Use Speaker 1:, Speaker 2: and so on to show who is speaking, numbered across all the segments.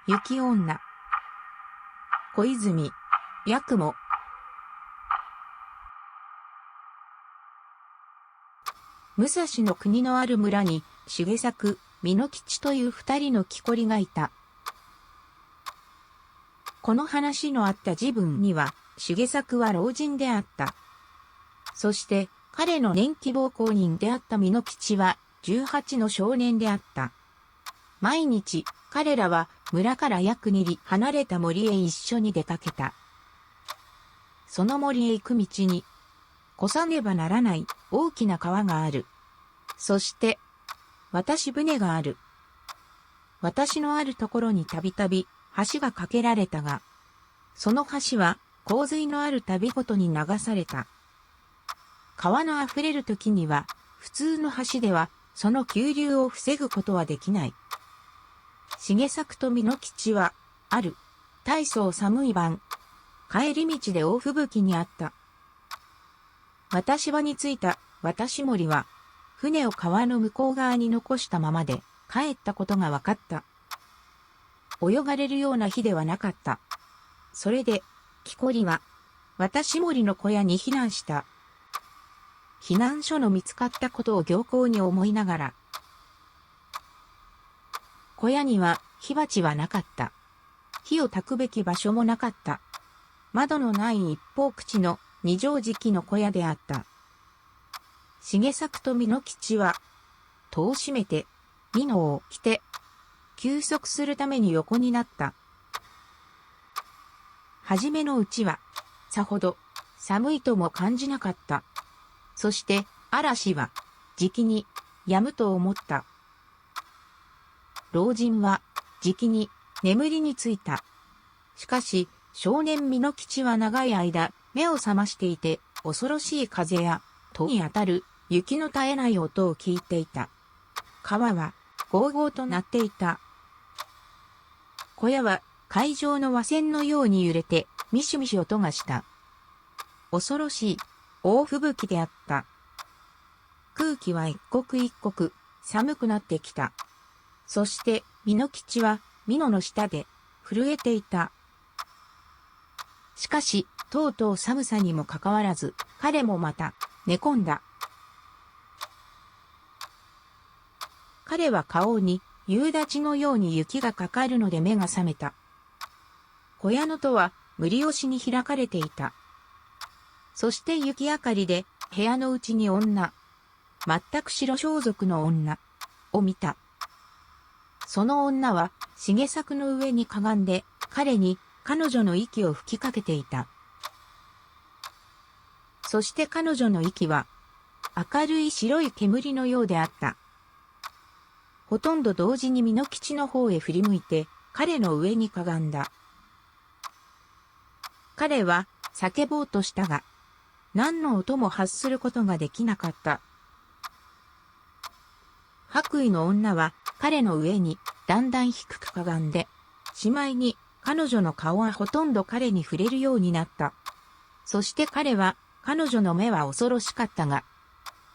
Speaker 1: 雪女。小泉、八雲。武蔵の国のある村に、重作、美濃吉という二人の木こりがいた。この話のあった時分には、重作は老人であった。そして、彼の年季奉公人であった美濃吉は、18の少年であった。毎日、彼らは村から約2里離れた森へ一緒に出かけた。その森へ行く道に、越さねばならない大きな川がある。そして、渡し船がある。私のあるところにたびたび橋が架けられたが、その橋は洪水のあるたびごとに流された。川の溢れる時には、普通の橋ではその急流を防ぐことはできない。重作と美濃吉は、ある、大層寒い晩、帰り道で大吹雪にあった。渡し場に着いた渡し森は、船を川の向こう側に残したままで帰ったことが分かった。泳がれるような日ではなかった。それで、木こりは、渡し森の小屋に避難した。避難所の見つかったことを行幸に思いながら、小屋には火鉢はなかった。火を焚くべき場所もなかった。窓のない一方口の二畳敷の小屋であった。重作と美濃吉は、戸を閉めて、美濃を着て、休息するために横になった。はじめのうちは、さほど寒いとも感じなかった。そして嵐は、じきに止むと思った。老人は、じきに眠りについた。しかし、少年美濃吉は長い間、目を覚ましていて、恐ろしい風や、戸に当たる雪の絶えない音を聞いていた。川は、ゴーゴーと鳴っていた。小屋は、海上の和船のように揺れて、ミシュミシュ音がした。恐ろしい、大吹雪であった。空気は一刻一刻、寒くなってきた。そして、美濃吉は、美濃の下で、震えていた。しかし、とうとう寒さにもかかわらず、彼もまた、寝込んだ。彼は顔に、夕立のように雪がかかるので目が覚めた。小屋の戸は、無理押しに開かれていた。そして雪明かりで、部屋のうちに女、全く白装束の女、を見た。その女は、重作の上にかがんで、彼に、彼女の息を吹きかけていた。そして彼女の息は、明るい白い煙のようであった。ほとんど同時に美濃吉の方へ振り向いて、彼の上にかがんだ。彼は、叫ぼうとしたが、何の音も発することができなかった。白衣の女は、彼の上に、だんだん低くかがんで、しまいに、彼女の顔はほとんど彼に触れるようになった。そして彼は、彼女の目は恐ろしかったが、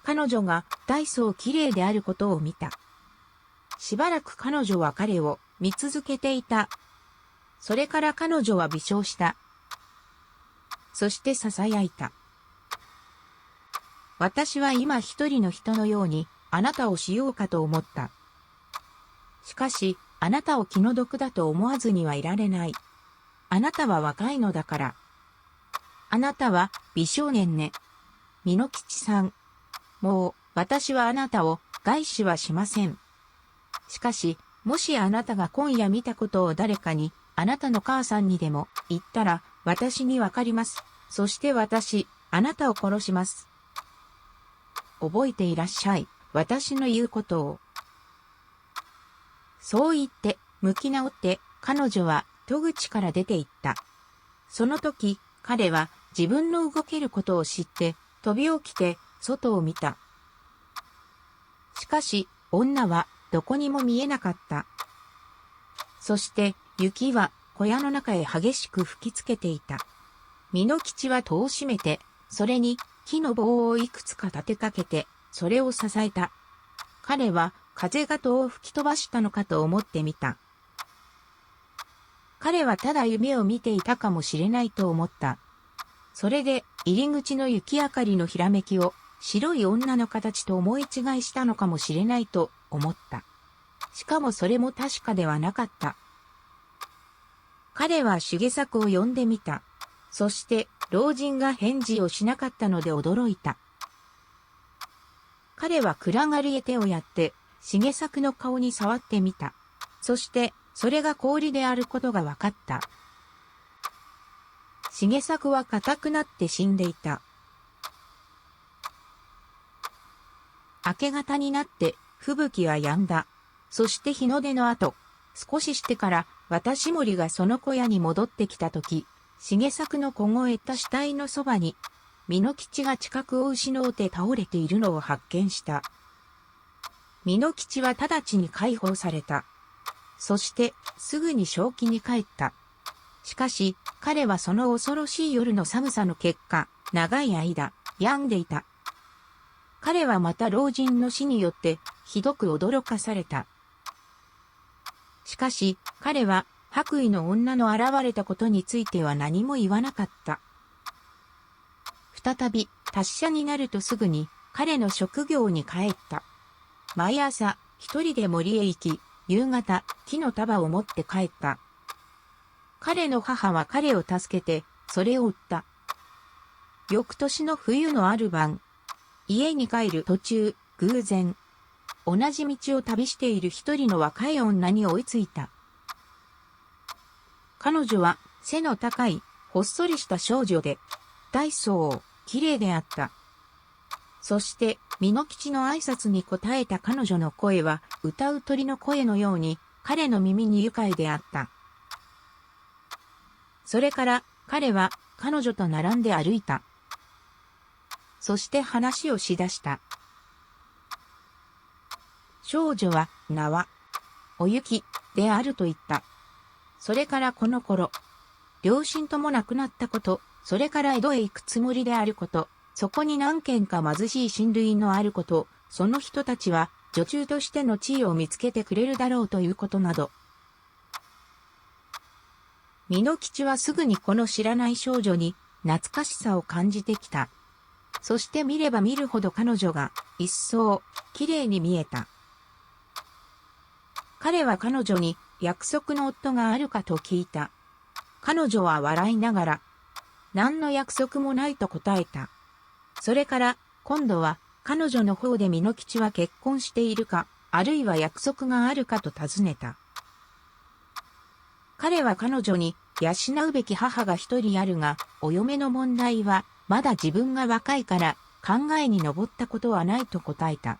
Speaker 1: 彼女が大層綺麗であることを見た。しばらく彼女は彼を見続けていた。それから彼女は微笑した。そして囁いた。私は今一人の人のようにあなたをしようかと思った。しかし、あなたを気の毒だと思わずにはいられない。あなたは若いのだから。あなたは美少年ね。美濃吉さん。もう、私はあなたを害死はしません。しかし、もしあなたが今夜見たことを誰かに、あなたの母さんにでも言ったら、私にわかります。そして私、あなたを殺します。覚えていらっしゃい。私の言うことを。そう言って、向き直って、彼女は戸口から出て行った。その時、彼は自分の動けることを知って、飛び起きて、外を見た。しかし、女はどこにも見えなかった。そして、雪は小屋の中へ激しく吹きつけていた。美濃吉は戸を閉めて、それに木の棒をいくつか立てかけて、それを支えた。彼は風が戸を吹き飛ばしたのかと思ってみた。彼はただ夢を見ていたかもしれないと思った。それで入り口の雪明かりのひらめきを白い女の形と思い違いしたのかもしれないと思った。しかもそれも確かではなかった。彼は重作を呼んでみた。そして老人が返事をしなかったので驚いた。彼は暗がりへ手をやって重作の顔に触ってみた。そしてそれが氷であることが分かった。重作は硬くなって死んでいた。明け方になって吹雪は止んだ。そして日の出の後、少ししてから私森がその小屋に戻ってきたとき、重作の凍えた死体のそばに、美濃吉が知覚を失うて倒れているのを発見した。美濃吉は直ちに解放された。そしてすぐに正気に帰った。しかし彼はその恐ろしい夜の寒さの結果、長い間病んでいた。彼はまた老人の死によってひどく驚かされた。しかし彼は白衣の女の現れたことについては何も言わなかった。再び達者になるとすぐに彼の職業に帰った。毎朝一人で森へ行き、夕方木の束を持って帰った。彼の母は彼を助けてそれを売った。翌年の冬のある晩、家に帰る途中、偶然、同じ道を旅している一人の若い女に追いついた。彼女は背の高い、ほっそりした少女で、大層、綺麗であった。そして、美濃吉の挨拶に応えた彼女の声は、歌う鳥の声のように、彼の耳に愉快であった。それから、彼は、彼女と並んで歩いた。そして話をしだした。少女は、名は、お雪、であると言った。それからこの頃、両親とも亡くなったこと、それから江戸へ行くつもりであること、そこに何軒か貧しい親類のあること、その人たちは女中としての地位を見つけてくれるだろうということなど。美濃吉はすぐにこの知らない少女に懐かしさを感じてきた。そして見れば見るほど彼女が一層綺麗に見えた。彼は彼女に約束の夫があるかと聞いた。彼女は笑いながら、何の約束もないと答えた。それから今度は彼女の方で美濃吉は結婚しているか、あるいは約束があるかと尋ねた。彼は彼女に養うべき母が一人あるが、お嫁の問題はまだ自分が若いから考えに上ったことはないと答えた。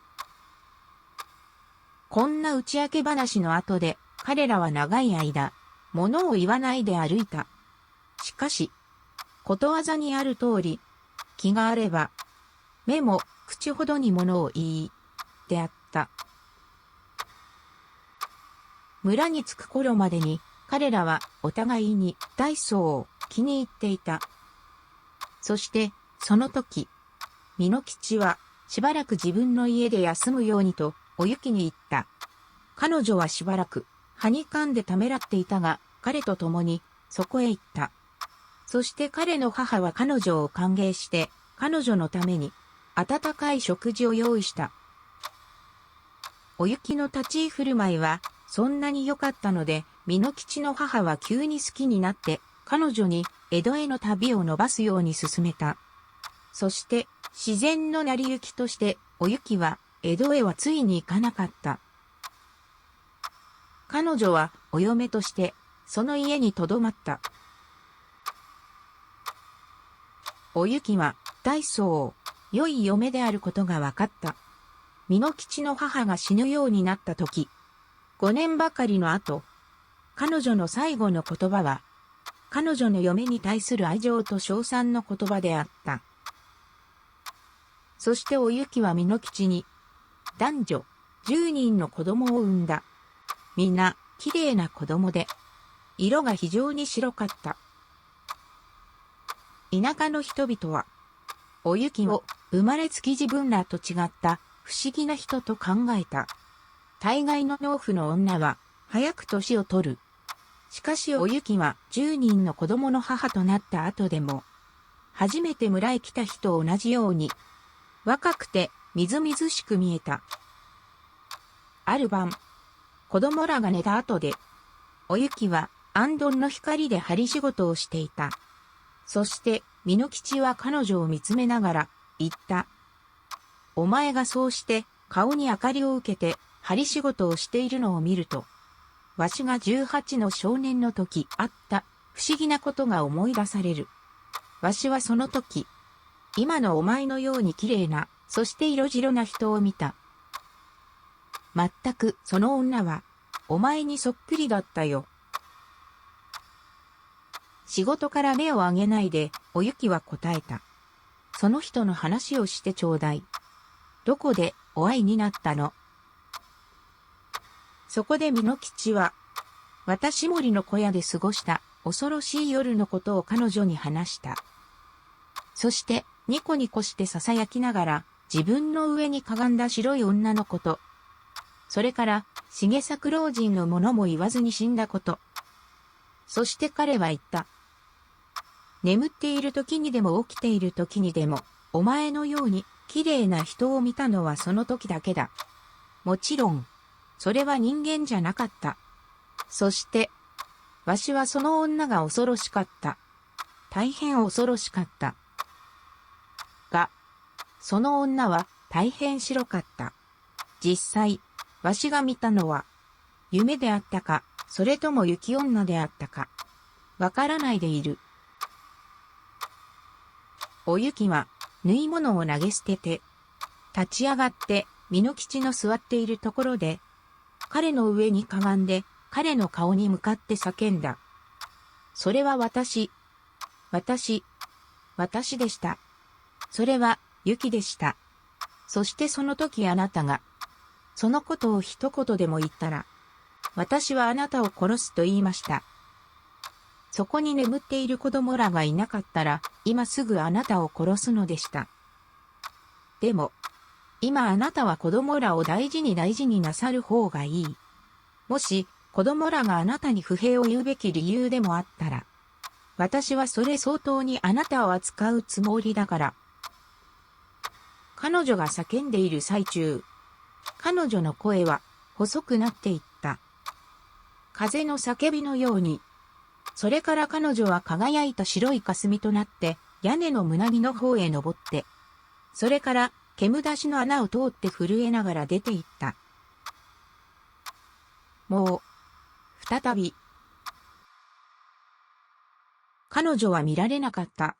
Speaker 1: こんな打ち明け話の後で彼らは長い間、物を言わないで歩いた。しかし、ことわざにある通り、気があれば、目も口ほどに物を言い、であった。村に着く頃までに、彼らはお互いに大層を気に入っていた。そして、その時、美濃吉はしばらく自分の家で休むようにと、お雪に言った。彼女はしばらく、はにかんでためらっていたが、彼と共にそこへ行った。そして彼の母は彼女を歓迎して、彼女のために温かい食事を用意した。お雪の立ち居振る舞いはそんなに良かったので、美濃吉の母は急に好きになって、彼女に江戸への旅を延ばすように勧めた。そして自然の成り行きとして、お雪は江戸へはついに行かなかった。彼女はお嫁としてその家に留まった。お雪は大層良い嫁であることが分かった。美濃吉の母が死ぬようになった時、5年ばかりの後、彼女の最後の言葉は、彼女の嫁に対する愛情と称賛の言葉であった。そしてお雪は美濃吉に、男女10人の子供を産んだ。みんな綺麗な子供で、色が非常に白かった。田舎の人々は、お雪を生まれつき自分らと違った不思議な人と考えた。大概の農夫の女は早く年を取る。しかしおゆきは10人の子供の母となった後でも、初めて村へ来た日と同じように、若くてみずみずしく見えた。ある晩、子供らが寝た後で、おゆきはあんどんの光で針仕事をしていた。そして、みのきちは彼女を見つめながら言った。お前がそうして顔に明かりを受けて針仕事をしているのを見ると、わしが18の少年の時あった不思議なことが思い出される。わしはその時、今のお前のように綺麗な、そして色白な人を見た。全くその女は、お前にそっくりだったよ。仕事から目を上げないで、おゆきは答えた。その人の話をしてちょうだい。どこでお会いになったの？そこでみのきちは、私森の小屋で過ごした恐ろしい夜のことを彼女に話した。そして、ニコニコして囁きながら、自分の上にかがんだ白い女のこと。それから、重作老人のものも言わずに死んだこと。そして彼は言った。眠っている時にでも起きている時にでも、お前のように綺麗な人を見たのはその時だけだ。もちろん、それは人間じゃなかった。そして、わしはその女が恐ろしかった。大変恐ろしかった。が、その女は大変白かった。実際、わしが見たのは、夢であったか、それとも雪女であったか、わからないでいる。おゆきは、縫い物を投げ捨てて、立ち上がって、みのきちの座っているところで、彼の上にかがんで、彼の顔に向かって叫んだ。それは私でした。それは、ゆきでした。そしてその時あなたが、そのことを一言でも言ったら、私はあなたを殺すと言いました。そこに眠っている子供らがいなかったら、今すぐあなたを殺すのでした。でも、今あなたは子供らを大事になさる方がいい。もし、子供らがあなたに不平を言うべき理由でもあったら、私はそれ相当にあなたを扱うつもりだから。彼女が叫んでいる最中、彼女の声は細くなっていった。風の叫びのように。それから彼女は輝いた白い霞となって屋根の胸木の方へ登って、それから煙出しの穴を通って震えながら出て行った。もう、再び。彼女は見られなかった。